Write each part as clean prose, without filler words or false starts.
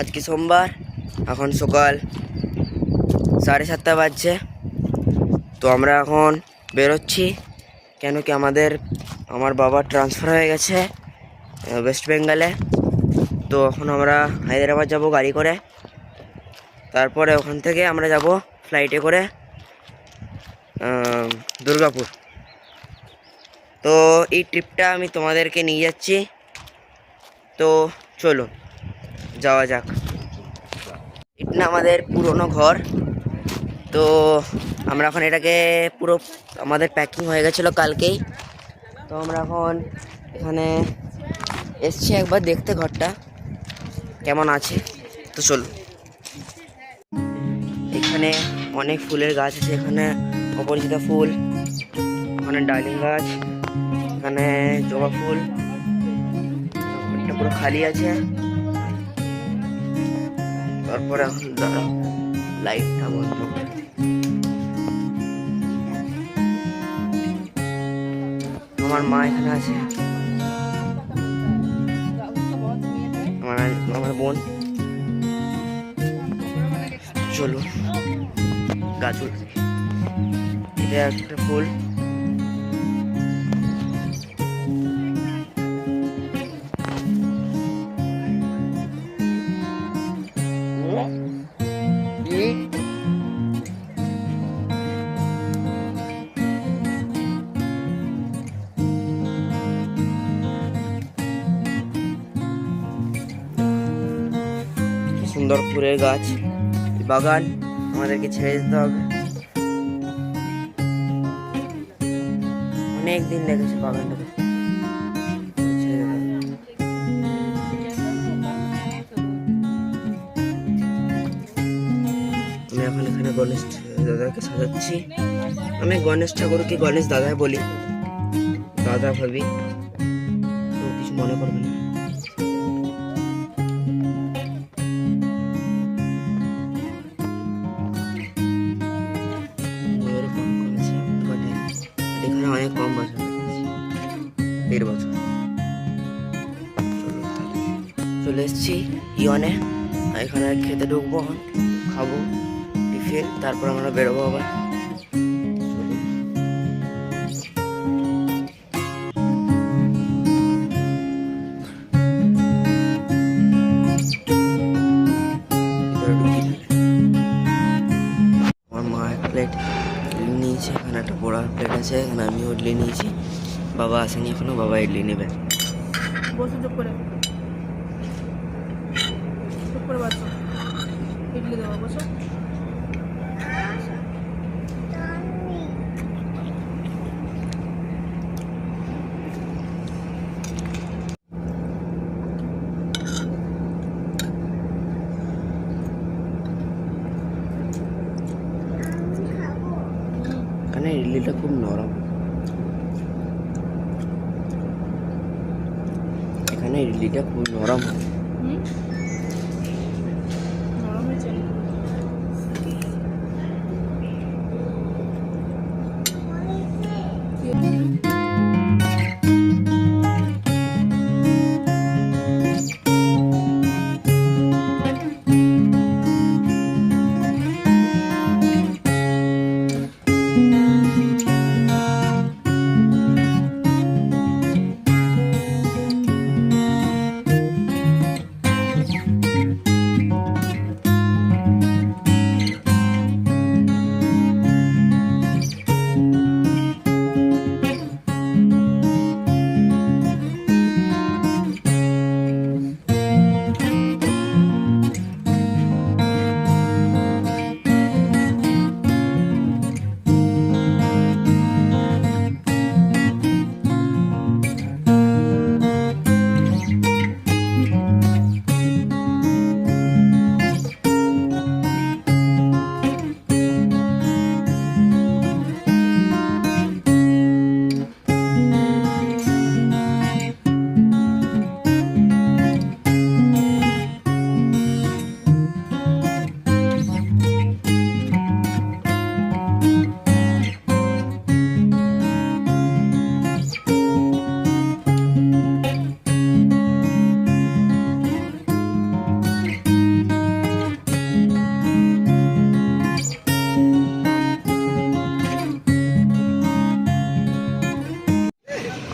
আজকে সোমবার, এখন সকাল 7:30 বাজছে। তো আমরা এখন বেরোচ্ছি, কেন কি আমার বাবার ট্রান্সফার হয়ে গেছে ওয়েস্ট বেঙ্গলে। তো এখন আমরা হায়দ্রাবাদ যাব গাড়ি করে, তারপরে ওখান থেকে আমরা যাব ফ্লাইটে করে দুর্গাপুর। তো এই ট্রিপটা আমি তোমাদেরকে নিয়ে যাচ্ছি, তো চলো যাওয়া যাক। এটা আমাদের পুরনো ঘর। তো আমরা এখন এটাকে পুরো আমাদের প্যাকিং হয়ে গেছিলো কালকেই। তো আমরা এখন এখানে এসছি একবার দেখতে ঘরটা কেমন আছে। তো চলো, এখানে অনেক ফুলের গাছ আছে, এখানে অপরাজিতা ফুল, এখানে ডালিম গাছ, এখানে জবা ফুল, ঘরটা পুরো খালি আছে। তারপরে এখন দাঁড়াও, লাইটটা বন্ধ করে। আমার মা এখানে আছে, আমার বোন। চলো গাছ, এটা একটা ফুল। সুন্দর ফুলের গাছ, বাগান আমাদেরকে ছেড়ে যেতে হবে। অনেক দিন লেগেছে বাগানটাকে ছেড়ে যেতে হবে। আমি এখন এখানে গণেশ দাদাকে সাজাচ্ছি। আমি গণেশ ঠাকুরকে গণেশ দাদাই বলি, দাদা ভাবি, তো কিছু মনে করবে না। এখানে অনেক কম বছর, 1.5 বছর। চলে এসেছি ইয়নে, এখানে খেতে ঢুকবো, খাবো টিফিন, তারপর আমরা বেরোবো আবার। আমার মা এক প্লেট ইডলি নিয়েছে, এখানে একটা বড় প্লেট আছে, এখানে আমিও ইডলি নিয়েছি। বাবা আসেনি এখনো, বাবা ইডলি নেবে। ইডলি দেবো, বসো। এখানে ইডলিটা খুব নরম, এখানে ইডলিটা খুব নরম হয়। নরম হয়েছে।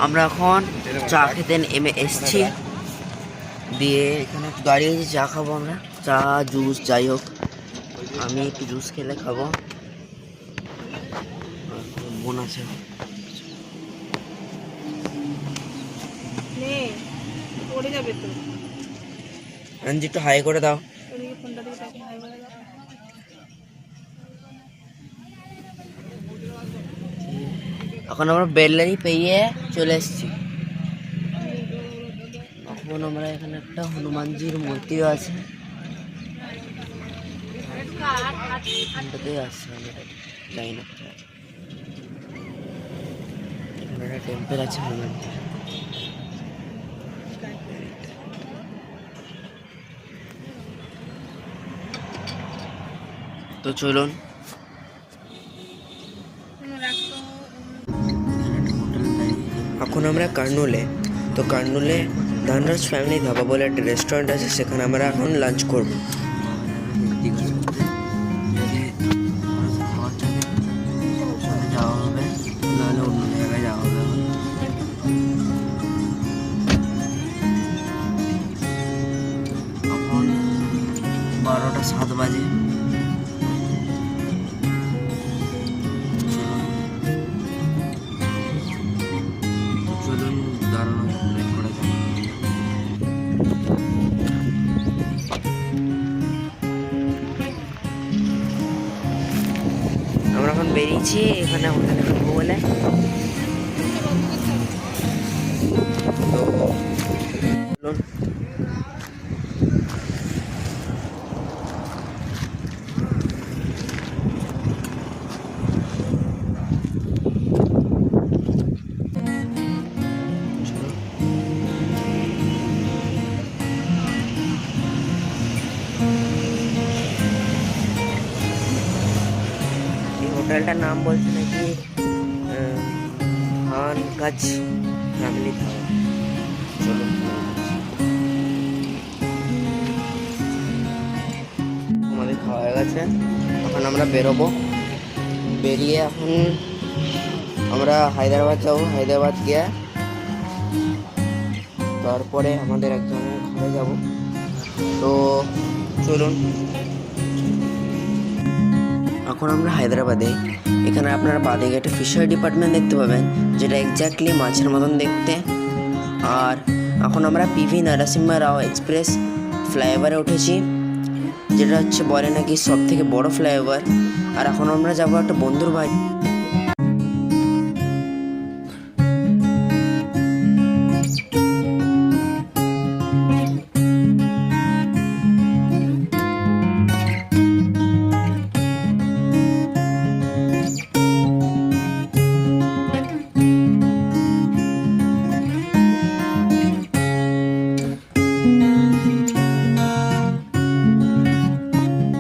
আমরা এখন চা খেতে এসছি, দিয়ে এখানে একটু দাঁড়িয়েছি, চা খাবো আমরা, চা জুস যাই হোক, আমি একটু জুস খেলে খাবো। বোন আছে, রঞ্জি একটু হাই করে দাও। এখন আমরা বেললারি পেয়ে চলে এসেছি। এখন আমরা এখানে একটা হনুমানজির মূর্তিও আছে, জানি না এখানে একটা টেম্পল আছে হনুমানজির। তো চলুন, এখন আমরা কার্নুলে, তো কার্নুলে ধানরাজ ফ্যামিলি ধাবা বলে একটা রেস্টুরেন্ট আছে, সেখানে আমরা এখন লাঞ্চ করবো। যাওয়া হবে, নাহলে অন্য জায়গায় যাওয়া হবে। এখন 12:07 বাজে। চলুন দাঁড়ানো করা যাক। আমরা এখন বেরিয়েছি এখানে হোটেলে খাবো বলে। তো চলুন, হোটেলটার নাম বলছে নাকি খান কাজ ফ্যামিলি ধাবা। চলুন, আমাদের খাওয়া হয়ে গেছে, এখন আমরা বেরোবো। বেরিয়ে এখন আমরা হায়দ্রাবাদ যাবো, হায়দ্রাবাদ গিয়ে তারপরে আমাদের একজনের ঘরে যাব। তো চলুন, এখন আমরা হায়দ্রাবাদে। এখানে আপনারা বাদিকে একটা ফিশারি ডিপার্টমেন্ট দেখতে পাবেন, যেটা এক্স্যাক্টলি মাছের মতন দেখতে। আর এখন আমরা পিভি নরসিম্হা রাও এক্সপ্রেস ফ্লাইওভারে উঠেছি, যেটা হচ্ছে বলে নাকি সব থেকে বড় ফ্লাইওভার। আর এখন আমরা যাবো একটা বন্ধুর বাড়ি।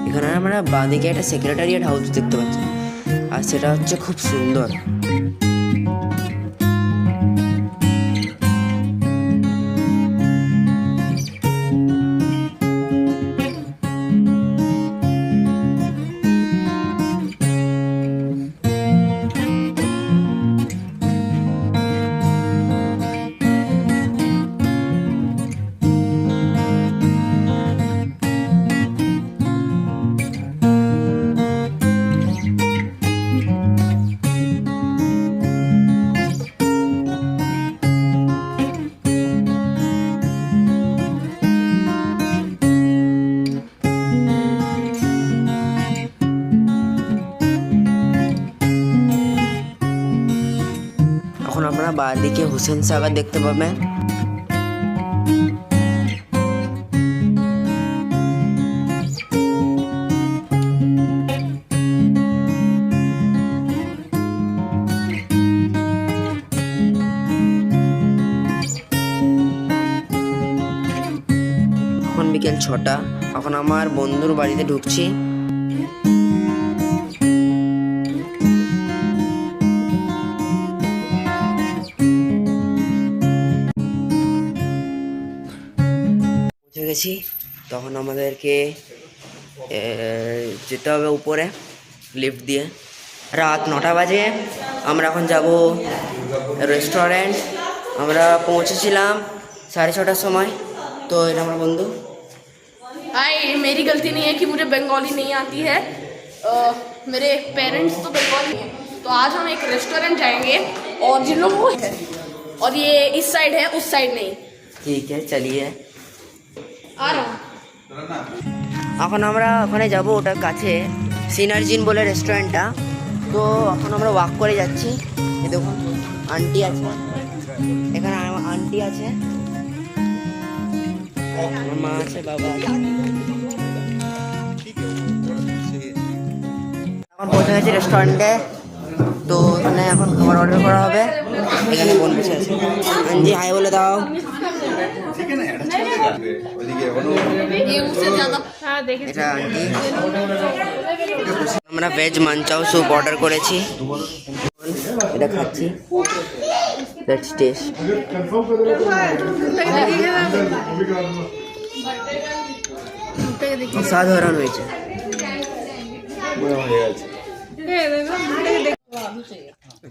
এখানে আমরা বাঁদিকে একটা সেক্রেটারিয়েট হাউস দেখতে পাচ্ছি, আর সেটা হচ্ছে খুব সুন্দর। এখন আমরা বাঁদিকে হুসেন সাগর দেখতে পাবেন। এখন বিকেল 6টা, এখন আমার বন্ধুর বাড়িতে ঢুকছি। পৌঁছে গেছি, তখন আমাদেরকে যেতে হবে উপরে লিফট দিয়ে। রাত 9টা বাজে। আমরা এখন যাব রেস্টুরেন্ট আমরা পৌঁছেছিলাম 6:30টার সময়। তো এটা আমার বন্ধু। हाय, मेरी गलती नहीं है कि मुझे बंगाली नहीं आती है। मेरे पेरेंट्स तो बंगाली हैं। तो आज हम एक रेस्टोरेंट जाएंगे और जिन लोगों को है और ये इस साइड है, उस साइड नहीं। ঠিক আছে, চালিয়ে। आ रहा हूँ। এখন আমরা ওখানে যাব, ওটার কাছে সিনার্জিন বলে রেস্টুরেন্টটা। তো এখন আমরা ওয়াক করে যাচ্ছি। এই দেখুন আন্টি আছে এখানে, আমার আন্টি আছে, আমার মা আছে, বাবা আছে। এখন পৌঁছে গেছি রেস্টুরেন্টে। তো এখানে এখন খাবার অর্ডার করা হবে। এখানে বোন বসে আছে। জি হাই বলে দাও। ये उससे ज्यादा এটা আন্টি। আমরা ভেজ মাঞ্চাও স্যুপ অর্ডার করেছি, এটা খাচ্ছি। Let's test. অসাধারণ হয়েছে।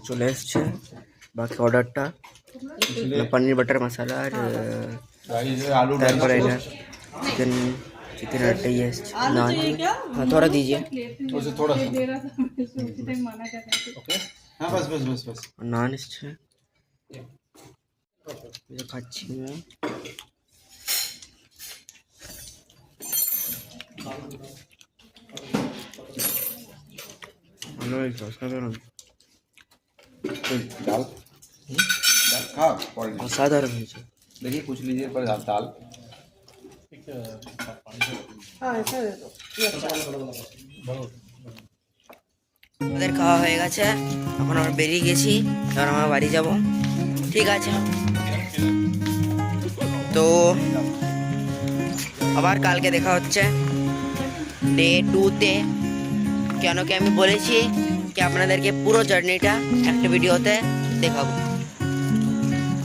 চলে এসছে বাকি অর্ডারটা, পনির বাটার মশলা আর তারপরে এটা चिकन चिकन आटा ही है नान। हाँ थोड़ा दीजिए, उसे थोड़ा सा ओके। हाँ बस बस बस बस नान इससे ये खाচ্ছি मैं। ভালো হয়েছে, অসাধারণ। दाल दाल खा और অসাধারণ হয়েছে। देखिए कुछ लीजिए पर दाल আমাদের খাওয়া হয়ে গেছে, এখন আমরা বেরিয়ে গেছি, এবার আমরা বাড়ি যাব। ঠিক আছে, তো আবার কালকে দেখা হচ্ছে ডে 2-তে। কেন কি আমি বলেছি কি আপনাদেরকে পুরো জার্নিটা একটা ভিডিওতে দেখাবো।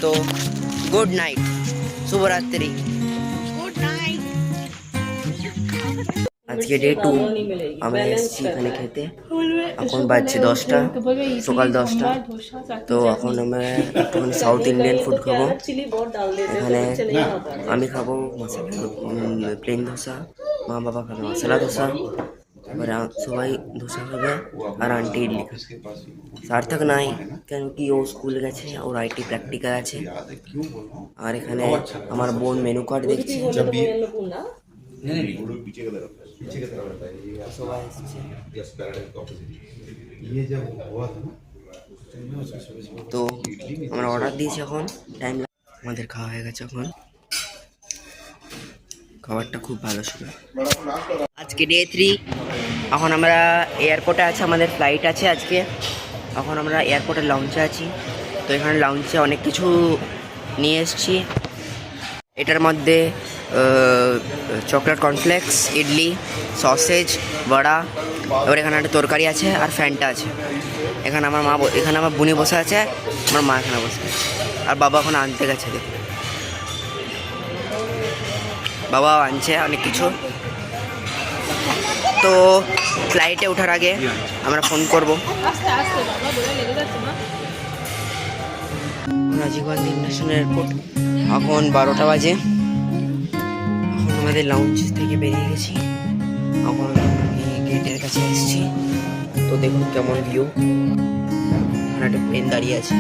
তো গুড নাইট, শুভরাত্রি। আজকে ডে 2, আমরা এসেছি এখানে খেতে। এখন বাজছে 10টা, সকাল 10টা। তো এখন আমরা একটুখানি সাউথ ইন্ডিয়ান ফুড খাবো। এখানে আমি খাবো প্লেন ধোসা, মা বাবা খাবে মশলা ধোসা, এবার সবাই ধোসা খাবে আর আন্টি ইডলি খাবে। সার্থক নাই কেন কি ও স্কুল গেছে, ওর আইটি প্র্যাকটিক্যাল আছে। আর এখানে আমার বোন মেনু কার্ড দেখছে। সবাই এসছে। তো আমরা অর্ডার দিয়েছি, এখন টাইম আমাদের খাওয়া হয়ে গেছে। এখন খাবারটা খুব ভালো ছিল। আজকে ডে 3, এখন আমরা এয়ারপোর্টে আছি, আমাদের ফ্লাইট আছে আজকে। এখন আমরা এয়ারপোর্টের লঞ্চে আছি। তো এখানে লঞ্চে অনেক কিছু নিয়ে এসেছি। এটার মধ্যে চকলেট কর্নফ্লেক্স, ইডলি, সসেজ, বড়া, এবার এখানে একটা তরকারি আছে আর ফ্যানটা আছে। এখানে আমার মা, এখানে আমার বুনি বসে আছে, আমার মা এখানে বসে আছে, আর বাবা এখন আনতে গেছে। দেখুন বাবা আনছে অনেক কিছু। তো ফ্লাইটে ওঠার আগে আমরা ফোন করবো। রাজীব গান্ধী ইন্টারন্যাশনাল এয়ারপোর্ট, এখন 12টা বাজে। এখন আমাদের লাউঞ্জ থেকে বেরিয়ে গেছি, এখন আমি গেটের কাছে এসেছি। তো দেখুন কেমন ভিউ, এখানে একটা প্লেন দাঁড়িয়ে আছে।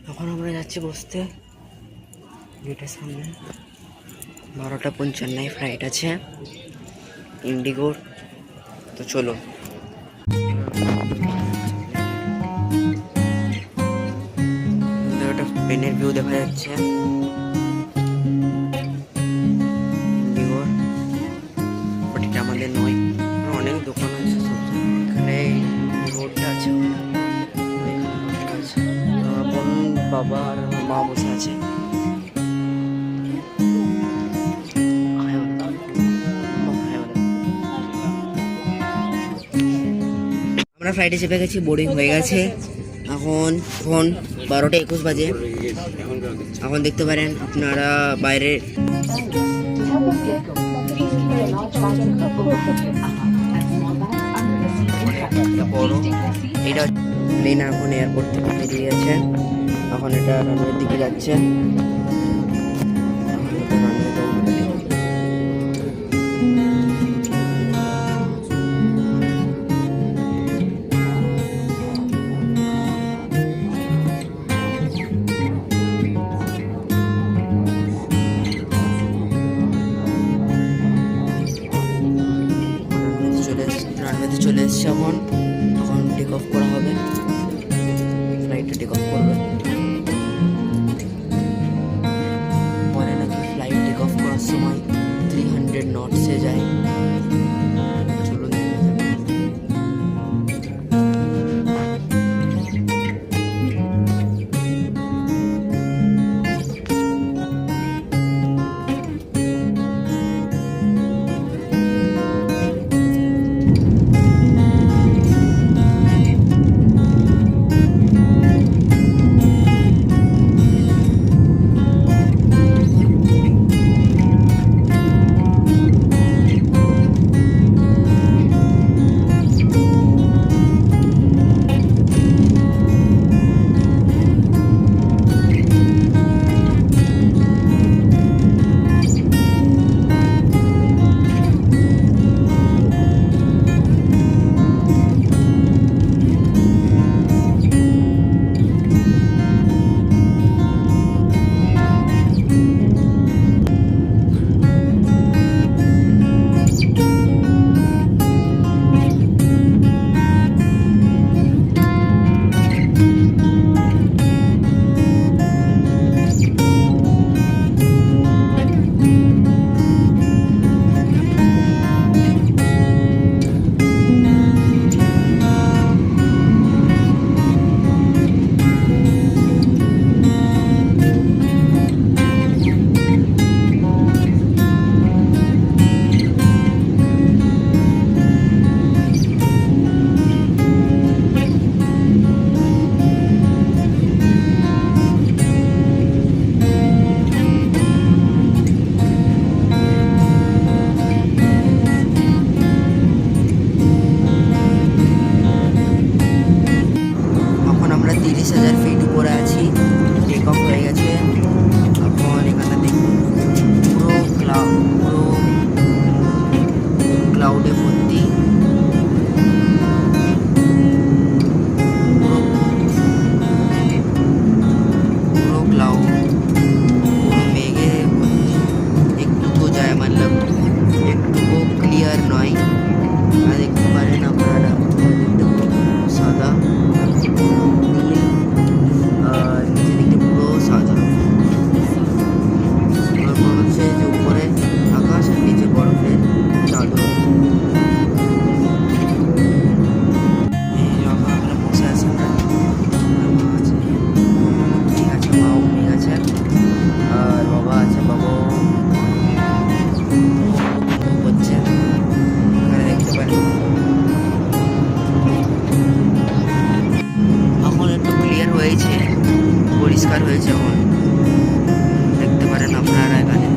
এখন আমরা যাচ্ছি বসতে গেটের সামনে। 12:55 ফ্লাইট আছে ইন্ডিগোর। তো চলো, একটা প্লেনের ভিউ দেখা যাচ্ছে ইন্ডিগোর, বাট এটা আমাদের নয়। অনেক দোকান আছে সব এখানে, রোডটা আছে বোন বাবা আর মা বসে আছে। আমরা ফ্লাইটে চেপে গেছি, বোর্ডিং হয়ে গেছে। এখন 12:21 বাজে। এখন দেখতে পারেন আপনারা বাইরে বড় এটা প্লেন এখন এয়ারপোর্ট থেকে বেরিয়ে গেছে। এখন এটা রানওয়ের দিকে যাচ্ছে। রানওয়েতে চলে এসছে। এখন টেক অফ করা হবে, ফ্লাইটটা টেক অফ করবে। বলে নাকি ফ্লাইট টেক অফ করার সময় 300 নটসে যায়। চলুন দেখে যাক। পরিষ্কার হয়েছে এখন, দেখতে পারেন আপনারা এখানে।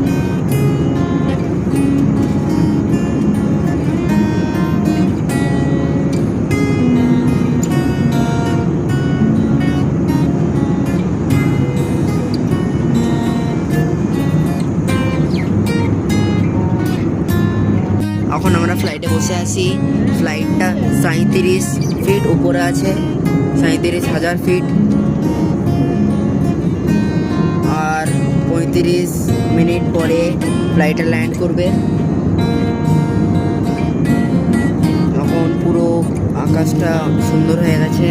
এখন আমরা ফ্লাইটে বসে আছি। ফ্লাইটটা 37 ফিট উপরে আছে, 37,000 ফিট। 30 মিনিট পরে ফ্লাইটটা ল্যান্ড করবে। এখন পুরো আকাশটা সুন্দর হয়ে গেছে।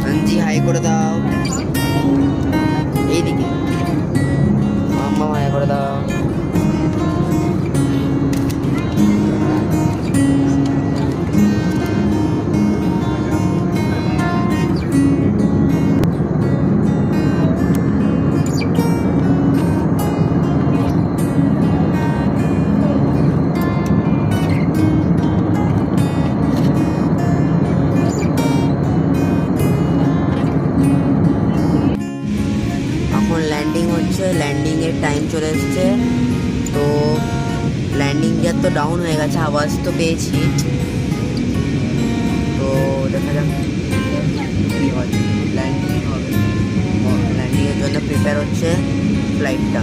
আঞ্জি হাই করে দাও, এইদিকে মাম্মা হাই করে দাও। এখন ল্যান্ডিং হচ্ছে, ল্যান্ডিংয়ের টাইম চলে এসছে। তো ল্যান্ডিং গিয়ার তো ডাউন হয়ে গেছে, আওয়াজ তো পেয়েছি। তো দেখা যাক কী হয়, ল্যান্ডিং হবে। ল্যান্ডিংয়ের জন্য প্রিপেয়ার হচ্ছে ফ্লাইটটা।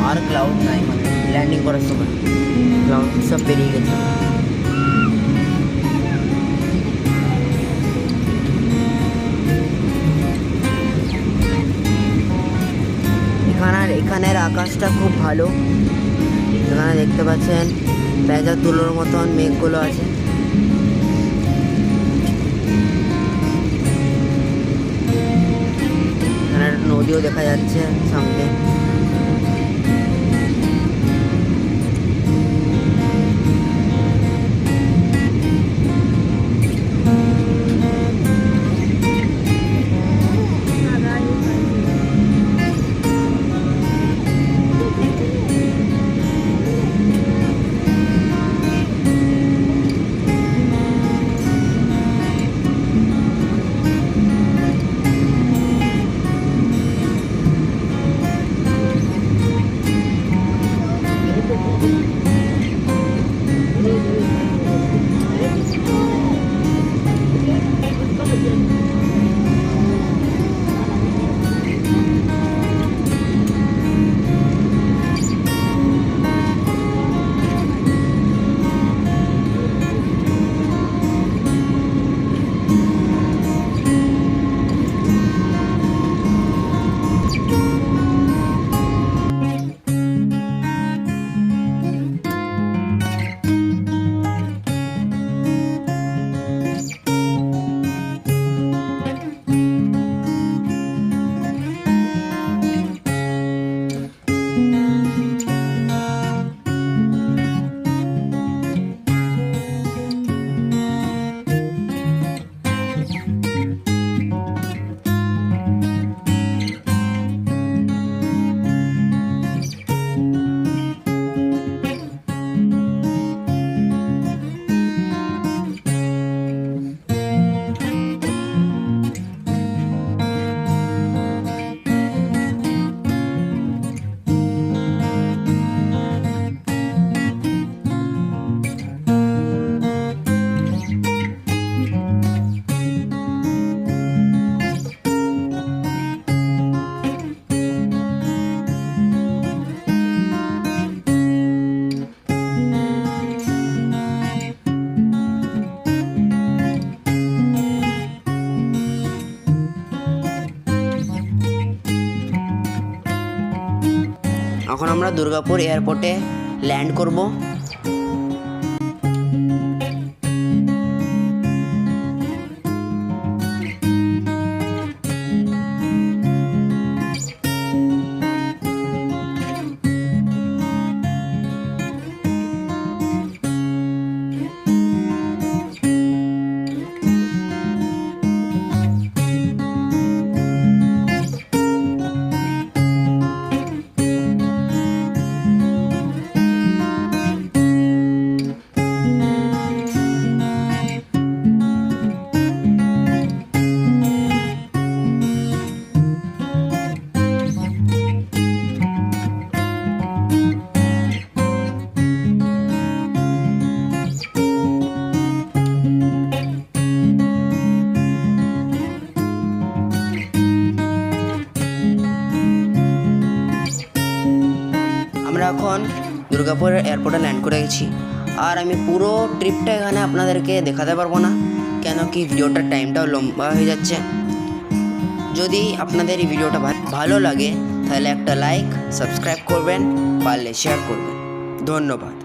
আর ক্লাউড নাই, মানে ল্যান্ডিং করার সময় ক্লাউড সব বেরিয়ে গেছে। এখানের আকাশটা খুব ভালো। এখানে দেখতে পাচ্ছেন পেঁজা তুলোর মতন মেঘগুলো আছে। এখানে একটা নদীও দেখা যাচ্ছে সামনে। এখন আমরা দুর্গাপুর এয়ারপোর্টে ল্যান্ড করব। আমরা এখন দুর্গাপুর এয়ারপোর্টে ল্যান্ড করে গেছি। আর আমি পুরো ট্রিপটা এখানে আপনাদেরকে দেখাতে পারবো না, কেন কি ভিডিওটার টাইমটাও লম্বা হয়ে যাচ্ছে। যদি আপনাদের এই ভিডিওটা ভালো লাগে তাহলে একটা লাইক, সাবস্ক্রাইব করবেন, পারলে শেয়ার করবেন। ধন্যবাদ।